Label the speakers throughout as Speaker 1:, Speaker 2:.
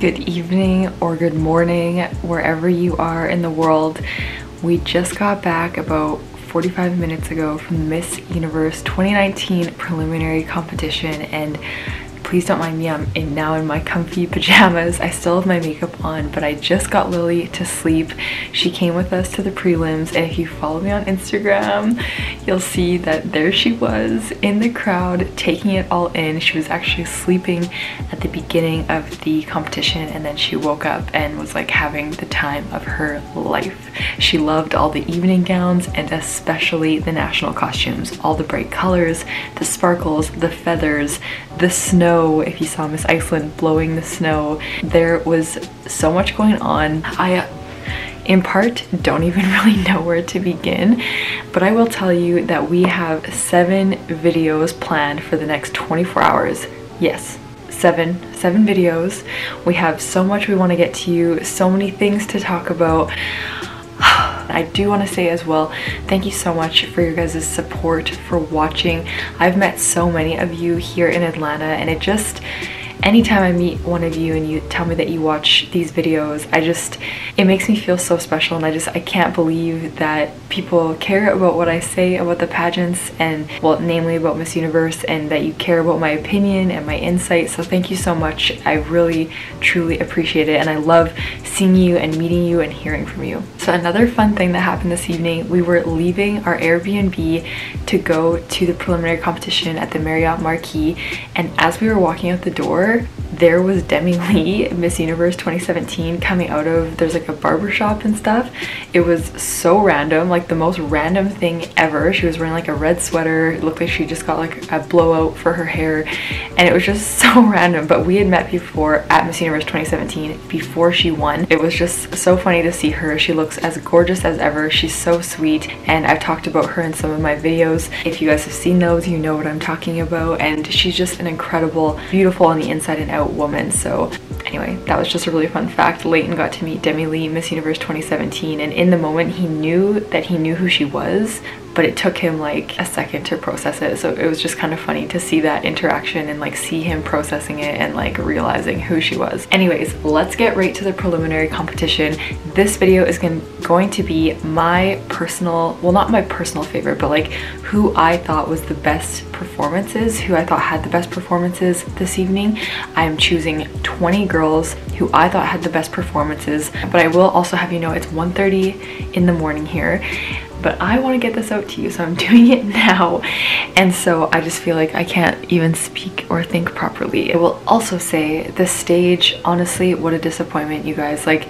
Speaker 1: good evening or good morning wherever you are in the world. We just got back about 45 minutes ago from the Miss Universe 2019 preliminary competition, and please don't mind me, I'm now in my comfy pajamas. I still have my makeup on, but I just got Lily to sleep. She came with us to the prelims, and if you follow me on Instagram, you'll see that there she was in the crowd taking it all in. She was actually sleeping at the beginning of the competition, and then she woke up and was like having the time of her life. She loved all the evening gowns and especially the national costumes, all the bright colors, the sparkles, the feathers, the snow. If you saw Miss Iceland blowing the snow, there was so much going on. I in part don't even really know where to begin, but I will tell you that we have 7 videos planned for the next 24 hours. Yes, seven videos. We have so much we want to get to you, so many things to talk about. I do want to say as well, thank you so much for your guys' support, for watching. I've met so many of you here in Atlanta, and it just, anytime I meet one of you and you tell me that you watch these videos, it makes me feel so special, and I can't believe that people care about what I say about the pageants, and well, namely about Miss Universe, and that you care about my opinion and my insight. So thank you so much. I really truly appreciate it, and I love seeing you and meeting you and hearing from you. So another fun thing that happened this evening, we were leaving our Airbnb to go to the preliminary competition at the Marriott Marquis, and as we were walking out the door, there was Demi Lee, Miss Universe 2017, coming out of, there's like a barber shop and stuff. It was so random, like the most random thing ever. She was wearing like a red sweater. It looked like she just got like a blowout for her hair, and it was just so random. But we had met before at Miss Universe 2017 before she won. It was just so funny to see her. She looks as gorgeous as ever. She's so sweet, and I've talked about her in some of my videos. If you guys have seen those, you know what I'm talking about, and she's just an incredible, beautiful on the inside and out woman. So anyway, that was just a really fun fact. Leighton got to meet Demi Lee, Miss Universe 2017, and in the moment he knew who she was, but it took him like a second to process it. So it was just kind of funny to see that interaction and like see him processing it and like realizing who she was. Anyways, let's get right to the preliminary competition. This video is going to be my personal, well, not my personal favorite, but like who I thought was the best performances, who I thought had the best performances this evening. I'm choosing 20 girls who I thought had the best performances, but I will also have you know it's 1:30 in the morning here, but I want to get this out to you, so I'm doing it now. And so I just feel like I can't even speak or think properly. I will also say the stage, honestly, what a disappointment, you guys. Like,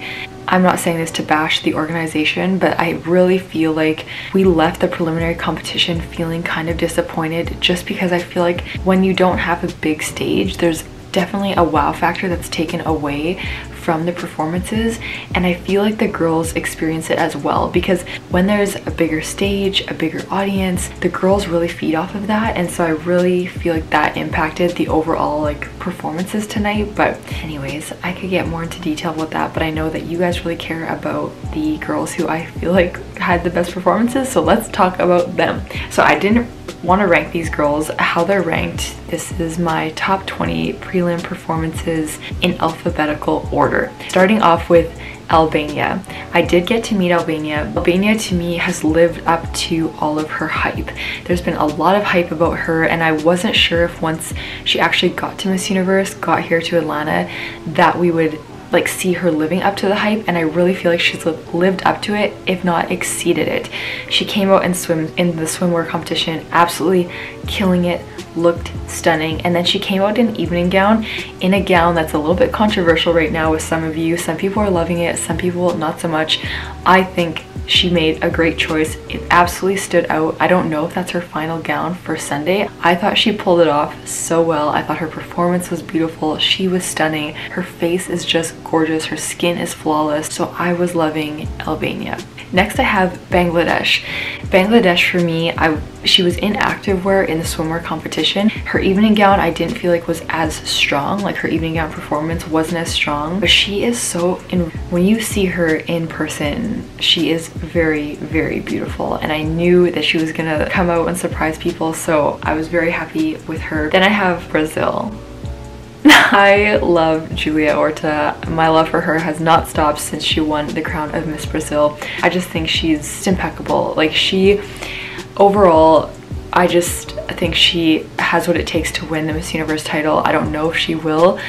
Speaker 1: I'm not saying this to bash the organization, but I really feel like we left the preliminary competition feeling kind of disappointed, just because I feel like when you don't have a big stage, there's definitely a wow factor that's taken away from the performances, and I feel like the girls experience it as well, because when there's a bigger stage, a bigger audience, the girls really feed off of that, and so I really feel like that impacted the overall like performances tonight. But anyways, I could get more into detail with that, but I know that you guys really care about the girls who I feel like had the best performances, so let's talk about them. So I didn't want to rank these girls how they're ranked. This is my top 20 prelim performances in alphabetical order. Starting off with Albania. I did get to meet Albania. Albania to me has lived up to all of her hype. There's been a lot of hype about her, and I wasn't sure if once she actually got to Miss Universe, got here to Atlanta, that we would like see her living up to the hype, and I really feel like she's lived up to it, if not exceeded it. She came out and swim in the swimwear competition, absolutely killing it, looked stunning, and then she came out in an evening gown, in a gown that's a little bit controversial right now with some of you. Some people are loving it, some people not so much. I think she made a great choice. It absolutely stood out. I don't know if that's her final gown for Sunday. I thought she pulled it off so well. I thought her performance was beautiful. She was stunning. Her face is just gorgeous. Her skin is flawless. So I was loving Albania. Next I have Bangladesh. Bangladesh for me, she was in activewear in the swimwear competition. Her evening gown I didn't feel like was as strong, like her evening gown performance wasn't as strong, but she is so, when you see her in person, she is very, very beautiful, and I knew that she was gonna come out and surprise people, so I was very happy with her. Then I have Brazil. I love Julia Orta. My love for her has not stopped since she won the crown of Miss Brazil. I just think she's impeccable. Like, she, overall, I just think she has what it takes to win the Miss Universe title. I don't know if she will,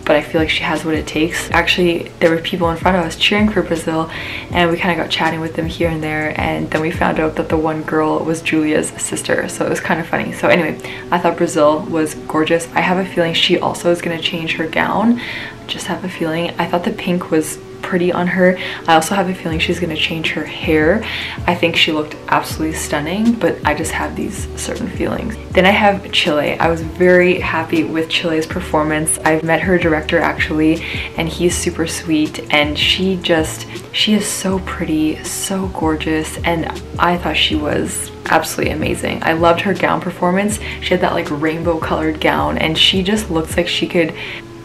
Speaker 1: but I feel like she has what it takes. Actually, there were people in front of us cheering for Brazil, and we kind of got chatting with them here and there, and then we found out that the one girl was Julia's sister, so it was kind of funny. So anyway, I thought Brazil was gorgeous. I have a feeling she also is going to change her gown. Just have a feeling. I thought the pink was pretty on her. I also have a feeling she's going to change her hair. I think she looked absolutely stunning, but I just have these certain feelings. Then I have Chile. I was very happy with Chile's performance. I've met her director actually, and he's super sweet, and she is so pretty, so gorgeous, and I thought she was absolutely amazing. I loved her gown performance. She had that like rainbow colored gown, and she just looks like she could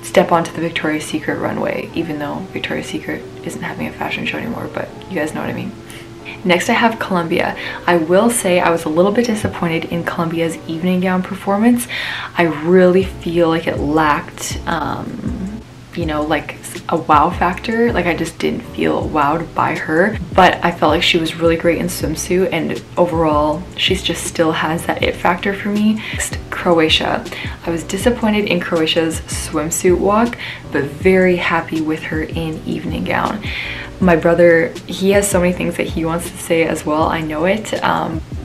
Speaker 1: step onto the Victoria's Secret runway, even though Victoria's Secret isn't having a fashion show anymore, but you guys know what I mean. Next I have Colombia. I will say I was a little bit disappointed in Colombia's evening gown performance. I really feel like it lacked you know, like a wow factor. Like, I just didn't feel wowed by her, but I felt like she was really great in swimsuit, and overall she's just still has that it factor for me. Next, Croatia. I was disappointed in Croatia's swimsuit walk, but very happy with her in evening gown. My brother, he has so many things that he wants to say as well, I know it.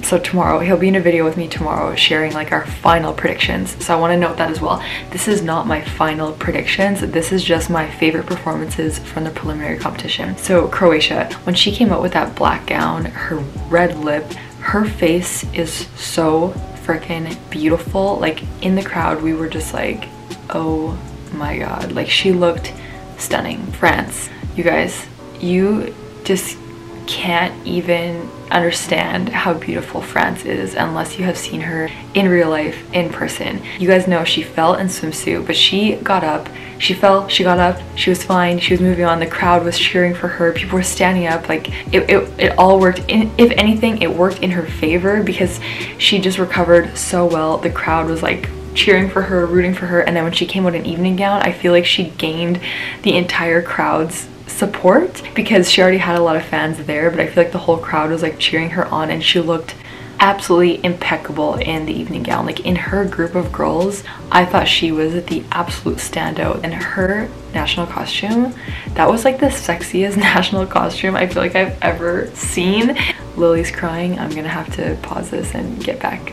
Speaker 1: So tomorrow, he'll be in a video with me tomorrow sharing like our final predictions. So I want to note that as well. This is not my final predictions. This is just my favorite performances from the preliminary competition. So Croatia, when she came out with that black gown, her red lip, her face is so freaking beautiful. Like, in the crowd, we were just like, oh my god. Like, she looked stunning. France, you guys, you just can't even understand how beautiful France is unless you have seen her in real life, in person. You guys know she fell in swimsuit, but she got up, she fell, she got up, she was fine, she was moving on, the crowd was cheering for her, people were standing up. Like, it all worked in, if anything, it worked in her favor because she just recovered so well. The crowd was like cheering for her, rooting for her, and then when she came out in evening gown, I feel like she gained the entire crowd's support because she already had a lot of fans there, but I feel like the whole crowd was like cheering her on, and she looked absolutely impeccable in the evening gown. Like, in her group of girls, I thought she was the absolute standout. And her national costume, that was like the sexiest national costume I feel like I've ever seen. Lily's crying. I'm gonna have to pause this and get back.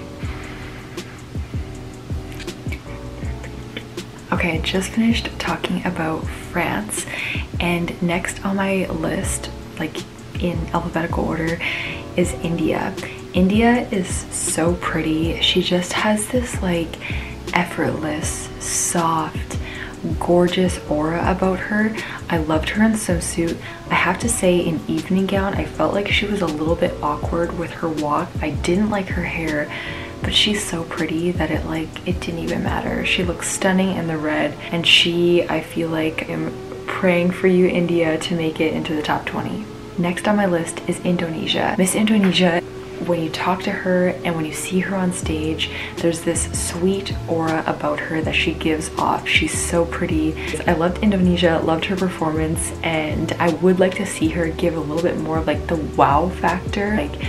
Speaker 1: Okay, I just finished talking about France, and next on my list, like in alphabetical order, is India. India is so pretty. She just has this like effortless, soft, gorgeous aura about her. I loved her in swimsuit. I have to say, in evening gown, I felt like she was a little bit awkward with her walk. I didn't like her hair, but she's so pretty that it didn't even matter. She looks stunning in the red, and I feel like I'm praying for you, India, to make it into the top 20. Next on my list is Indonesia. Miss Indonesia, when you talk to her and when you see her on stage, there's this sweet aura about her that she gives off. She's so pretty. I loved Indonesia, loved her performance, and I would like to see her give a little bit more of like the wow factor, like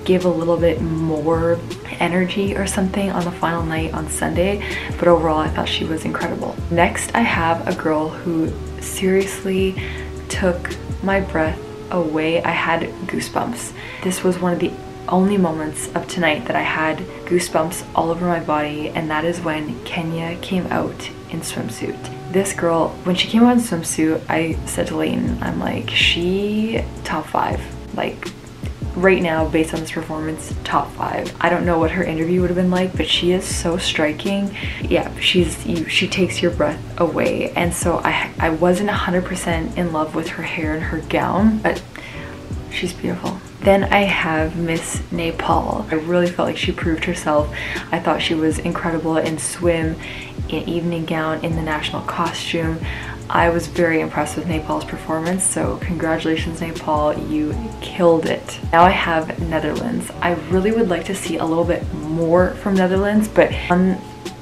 Speaker 1: give a little bit more energy or something on the final night on Sunday, but overall I thought she was incredible. Next I have a girl who seriously took my breath away. I had goosebumps. This was one of the only moments of tonight that I had goosebumps all over my body, and that is when Kenya came out in swimsuit. This girl, when she came out in swimsuit, I said to Layton, I'm like, she top 5. Like, right now, based on this performance, top 5. I don't know what her interview would have been like, but she is so striking. Yeah, she takes your breath away. And so I wasn't 100% in love with her hair and her gown, but she's beautiful. Then I have Miss Nepal. I really felt like she proved herself. I thought she was incredible in swim, in evening gown, in the national costume. I was very impressed with Nepal's performance, so congratulations, Nepal, you killed it. Now I have Netherlands. I really would like to see a little bit more from Netherlands, but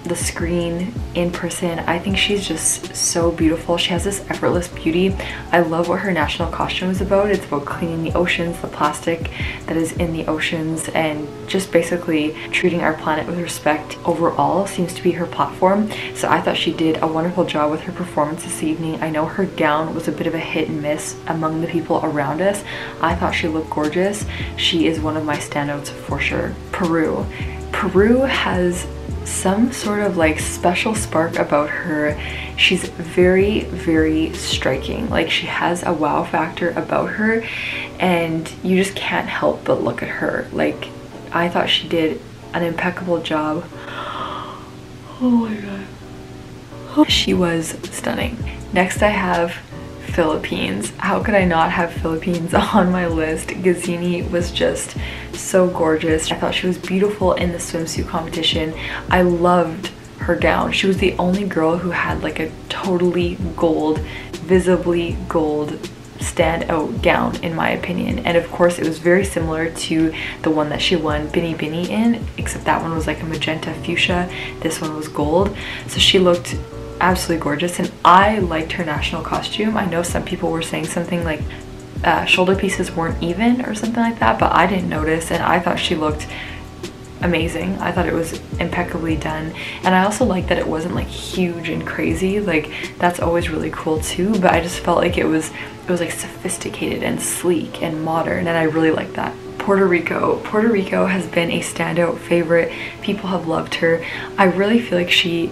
Speaker 1: the screen, in person, I think she's just so beautiful. She has this effortless beauty. I love what her national costume is about. It's about cleaning the oceans, the plastic that is in the oceans, and just basically treating our planet with respect overall seems to be her platform. So I thought she did a wonderful job with her performance this evening. I know her gown was a bit of a hit and miss among the people around us. I thought she looked gorgeous. She is one of my standouts for sure. Peru has some sort of like special spark about her. She's very, very striking. Like, she has a wow factor about her, and you just can't help but look at her. Like, I thought she did an impeccable job. Oh my god. She was stunning. Next I have Philippines. How could I not have Philippines on my list? Gazini was just so gorgeous. I thought she was beautiful in the swimsuit competition. I loved her gown. She was the only girl who had like a totally gold, visibly gold standout gown in my opinion. And of course it was very similar to the one that she won Bini Bini in, except that one was like a magenta fuchsia, this one was gold. So she looked absolutely gorgeous, and I liked her national costume. I know some people were saying something like shoulder pieces weren't even or something like that, but I didn't notice, and I thought she looked amazing. I thought it was impeccably done, and I also like that it wasn't like huge and crazy. Like, that's always really cool too, but I just felt like it was like sophisticated and sleek and modern, and I really like that. Puerto Rico has been a standout favorite. People have loved her. I really feel like she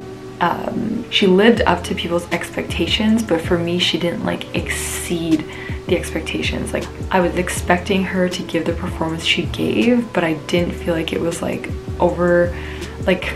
Speaker 1: lived up to people's expectations, but for me she didn't like exceed the expectations. Like, I was expecting her to give the performance she gave, but I didn't feel like it was like over, like,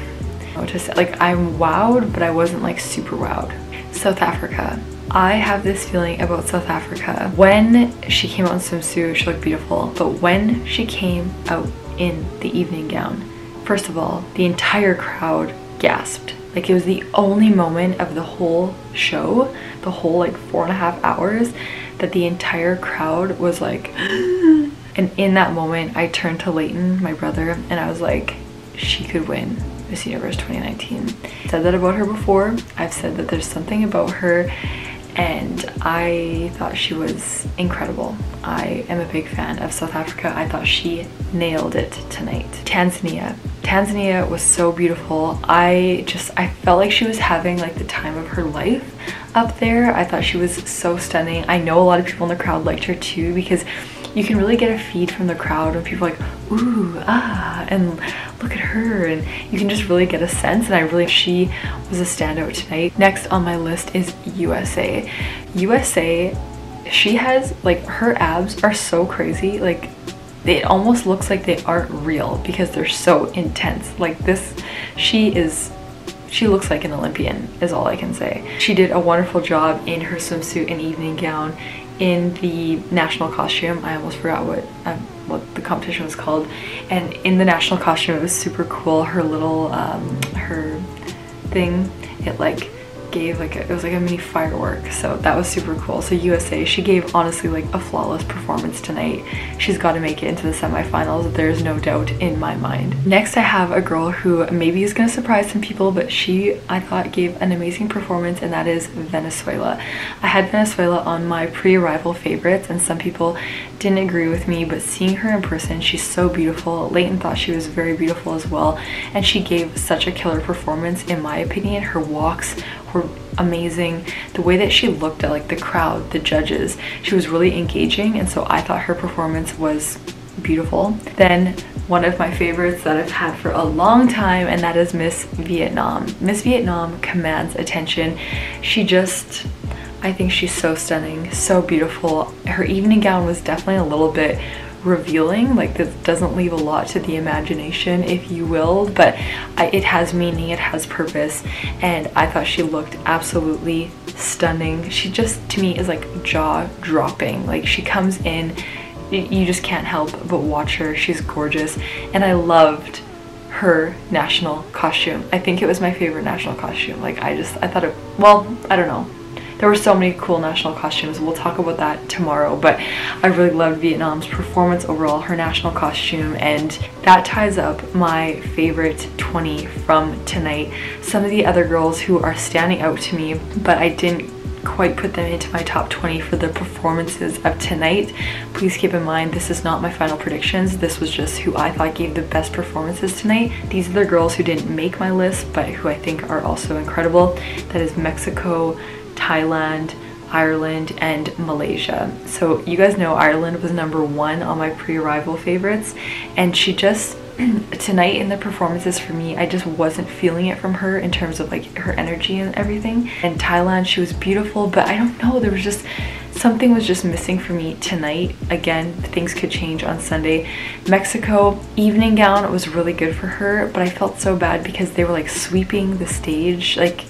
Speaker 1: what to say, like I'm wowed, but I wasn't like super wowed. South Africa. I have this feeling about South Africa. When she came out in swimsuit, she looked beautiful, but when she came out in the evening gown, first of all, the entire crowd gasped. Like, it was the only moment of the whole show, the whole like 4.5 hours, that the entire crowd was like and in that moment I turned to Leighton, my brother, and I was like, she could win Miss Universe 2019. I said that about her before. I've said that there's something about her, and I thought she was incredible. I am a big fan of South Africa. I thought she nailed it tonight. Tanzania was so beautiful. I felt like she was having like the time of her life up there. I thought she was so stunning. I know a lot of people in the crowd liked her too, because you can really get a feed from the crowd when people are like, ooh, ah, and look at her, and you can just really get a sense, and she was a standout tonight. Next on my list is USA. She has, like, her abs are so crazy. Like, it almost looks like they aren't real because they're so intense. Like, she looks like an Olympian is all I can say. She did a wonderful job in her swimsuit and evening gown. In the national costume, I almost forgot what the competition was called, and in the national costume it was super cool. Her little her thing, it like gave like it was like a mini firework, so that was super cool. So USA, she gave honestly like a flawless performance tonight. She's got to make it into the semifinals, there's no doubt in my mind. Next I have a girl who maybe is going to surprise some people, but she, I thought, gave an amazing performance, and that is Venezuela. I had Venezuela on my pre-arrival favorites, and some people didn't agree with me, but seeing her in person, she's so beautiful. Leighton thought she was very beautiful as well, and she gave such a killer performance in my opinion. Her walks were amazing. The way that she looked at like the crowd, the judges, she was really engaging, and so I thought her performance was beautiful. Then one of my favorites that I've had for a long time, and that is Miss Vietnam. Miss Vietnam commands attention. I think she's so stunning, so beautiful. Her evening gown was definitely a little bit revealing, like this doesn't leave a lot to the imagination, if you will, but it has meaning, it has purpose, and I thought she looked absolutely stunning. She just, to me, is like jaw-dropping. Like, she comes in, you just can't help but watch her. She's gorgeous, and I loved her national costume. I think it was my favorite national costume. Like, I thought it, well, I don't know. there were so many cool national costumes. We'll talk about that tomorrow, but I really loved Vietnam's performance overall, her national costume, and that ties up my favorite 20 from tonight. Some of the other girls who are standing out to me, but I didn't quite put them into my top 20 for the performances of tonight. Please keep in mind, this is not my final predictions. This was just who I thought gave the best performances tonight. These are the girls who didn't make my list, but who I think are also incredible. That is Mexico, Thailand, Ireland, and Malaysia. So you guys know Ireland was #1 on my pre-arrival favorites, and she just tonight in the performances, for me, I just wasn't feeling it from her in terms of like her energy and everything. In Thailand, she was beautiful, but I don't know, there was just something was just missing for me tonight. Again, things could change on Sunday. Mexico, evening gown was really good for her, but I felt so bad because they were like sweeping the stage. Like,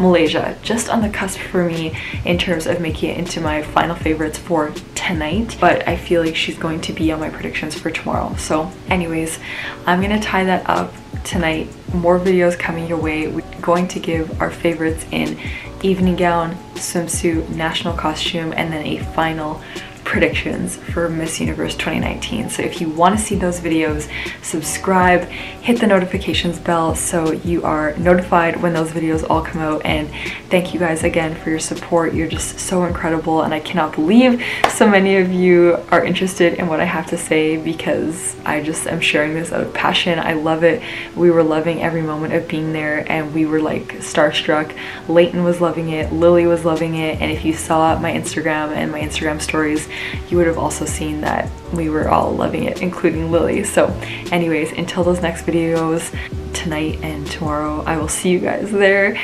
Speaker 1: Malaysia, just on the cusp for me in terms of making it into my final favorites for tonight, but I feel like she's going to be on my predictions for tomorrow. So anyways, I'm gonna tie that up tonight. More videos coming your way. We're going to give our favorites in evening gown, swimsuit, national costume, and then a final predictions for Miss Universe 2019. So if you want to see those videos, subscribe, hit the notifications bell so you are notified when those videos all come out. And thank you guys again for your support. You're just so incredible, and I cannot believe so many of you are interested in what I have to say, because I just am sharing this out of passion. I love it. We were loving every moment of being there, and we were like starstruck. Leighton was loving it, Lily was loving it, and if you saw my Instagram and my Instagram stories, you would have also seen that we were all loving it, including Lily. So anyways, until those next videos tonight and tomorrow, I will see you guys there.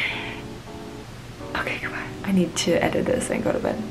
Speaker 1: Okay, goodbye. I need to edit this and go to bed.